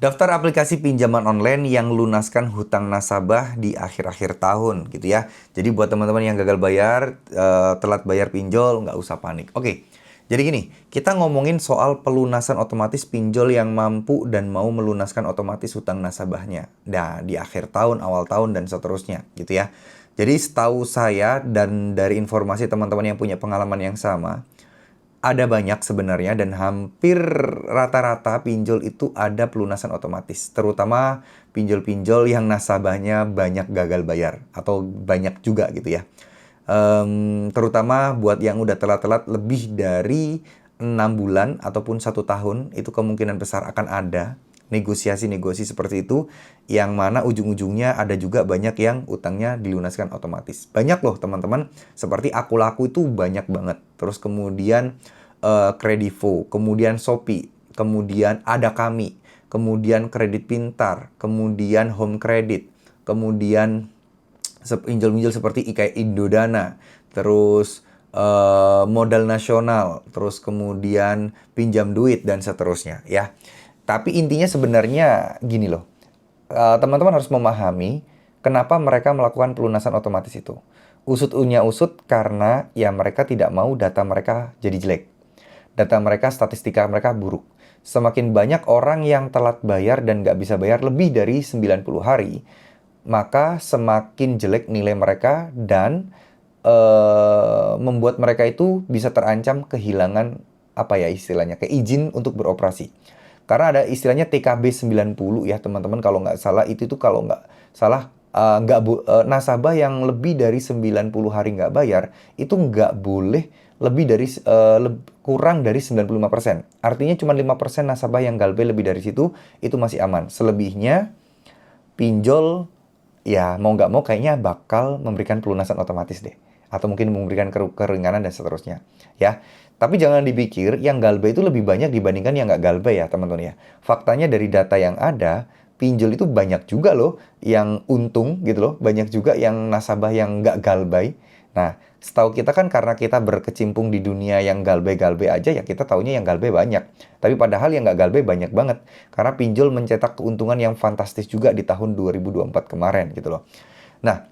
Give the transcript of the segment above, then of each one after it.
Daftar aplikasi pinjaman online yang lunaskan hutang nasabah di akhir-akhir tahun gitu ya. Jadi buat teman-teman yang gagal bayar, telat bayar pinjol, nggak usah panik. Oke, jadi gini, kita ngomongin soal pelunasan otomatis pinjol yang mampu dan mau melunaskan otomatis hutang nasabahnya. Nah, di akhir tahun, awal tahun, dan seterusnya gitu ya. Jadi setahu saya dan dari informasi teman-teman yang punya pengalaman yang sama, ada banyak sebenarnya dan hampir rata-rata pinjol itu ada pelunasan otomatis. Terutama pinjol-pinjol yang nasabahnya banyak gagal bayar atau banyak juga gitu ya. Terutama buat yang udah telat-telat lebih dari 6 bulan ataupun 1 tahun, itu kemungkinan besar akan ada negosiasi-negosiasi seperti itu, yang mana ujung-ujungnya ada juga banyak yang utangnya dilunaskan otomatis. Banyak loh teman-teman, seperti Aku Laku itu banyak banget. Terus kemudian Kredivo, kemudian Shopee, kemudian Ada Kami, kemudian Kredit Pintar, kemudian Home Credit, kemudian pinjol-pinjol seperti kayak Indodana, terus Modal Nasional, terus kemudian Pinjam Duit, dan seterusnya ya. Tapi intinya sebenarnya gini loh, teman-teman harus memahami kenapa mereka melakukan pelunasan otomatis itu. Usut-unya usut karena ya mereka tidak mau data mereka jadi jelek. Data mereka, statistika mereka buruk. Semakin banyak orang yang telat bayar dan nggak bisa bayar lebih dari 90 hari, maka semakin jelek nilai mereka dan membuat mereka itu bisa terancam kehilangan apa ya istilahnya, izin untuk beroperasi. Karena ada istilahnya TKB 90 ya teman-teman, kalau nggak salah itu tuh kalau nggak salah nasabah yang lebih dari 90 hari nggak bayar itu nggak boleh lebih dari kurang dari 95%. Artinya cuma 5% nasabah yang galbay lebih dari situ itu masih aman. Selebihnya pinjol ya mau nggak mau kayaknya bakal memberikan pelunasan otomatis deh. Atau mungkin memberikan keringanan dan seterusnya. Ya, tapi jangan dipikir yang galbay itu lebih banyak dibandingkan yang nggak galbay ya teman-teman ya. Faktanya dari data yang ada, pinjol itu banyak juga loh yang untung gitu loh. Banyak juga yang nasabah yang nggak galbay. Nah, setahu kita kan karena kita berkecimpung di dunia yang galbay-galbay aja ya kita taunya yang galbay banyak. Tapi padahal yang nggak galbay banyak banget. Karena pinjol mencetak keuntungan yang fantastis juga di tahun 2024 kemarin gitu loh. Nah,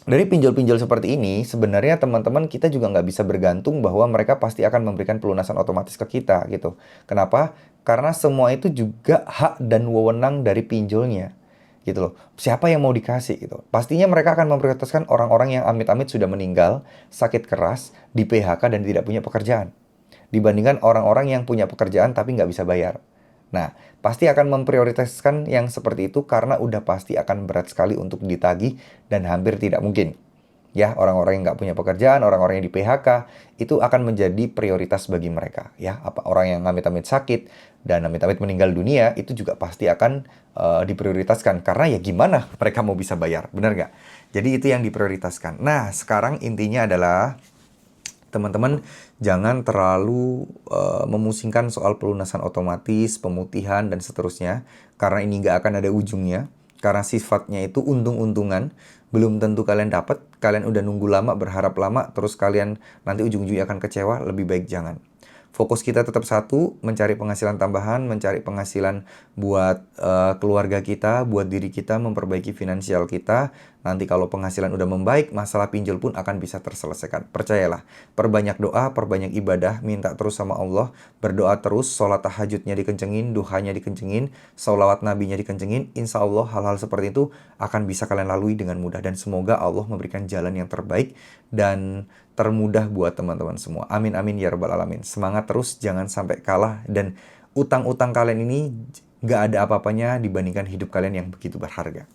dari pinjol-pinjol seperti ini, sebenarnya teman-teman kita juga nggak bisa bergantung bahwa mereka pasti akan memberikan pelunasan otomatis ke kita gitu. Kenapa? Karena semua itu juga hak dan wewenang dari pinjolnya gitu loh. Siapa yang mau dikasih gitu. Pastinya mereka akan memprioritaskan orang-orang yang amit-amit sudah meninggal, sakit keras, di PHK dan tidak punya pekerjaan. Dibandingkan orang-orang yang punya pekerjaan tapi nggak bisa bayar. Nah, pasti akan memprioritaskan yang seperti itu karena udah pasti akan berat sekali untuk ditagih dan hampir tidak mungkin. Ya, orang-orang yang nggak punya pekerjaan, orang-orang yang di PHK, itu akan menjadi prioritas bagi mereka. Ya, apa orang yang amit-amit sakit dan amit-amit meninggal dunia, itu juga pasti akan diprioritaskan. Karena ya gimana mereka mau bisa bayar, benar nggak? Jadi itu yang diprioritaskan. Nah, sekarang intinya adalah teman-teman jangan terlalu memusingkan soal pelunasan otomatis, pemutihan, dan seterusnya. Karena ini nggak akan ada ujungnya. Karena sifatnya itu untung-untungan. Belum tentu kalian dapat. Kalian udah nunggu lama, berharap lama, terus kalian nanti ujung-ujungnya akan kecewa. Lebih baik jangan. Fokus kita tetap satu, mencari penghasilan tambahan, mencari penghasilan buat keluarga kita, buat diri kita, memperbaiki finansial kita. Nanti kalau penghasilan udah membaik, masalah pinjol pun akan bisa terselesaikan. Percayalah, perbanyak doa, perbanyak ibadah, minta terus sama Allah, berdoa terus, sholat tahajudnya dikencengin, duhanya dikencengin, sholawat nabinya dikencengin. Insya Allah hal-hal seperti itu akan bisa kalian lalui dengan mudah. Dan semoga Allah memberikan jalan yang terbaik dan termudah buat teman-teman semua. Amin amin ya rabbal alamin. Semangat terus, jangan sampai kalah. Dan utang-utang kalian ini gak ada apa-apanya dibandingkan hidup kalian yang begitu berharga.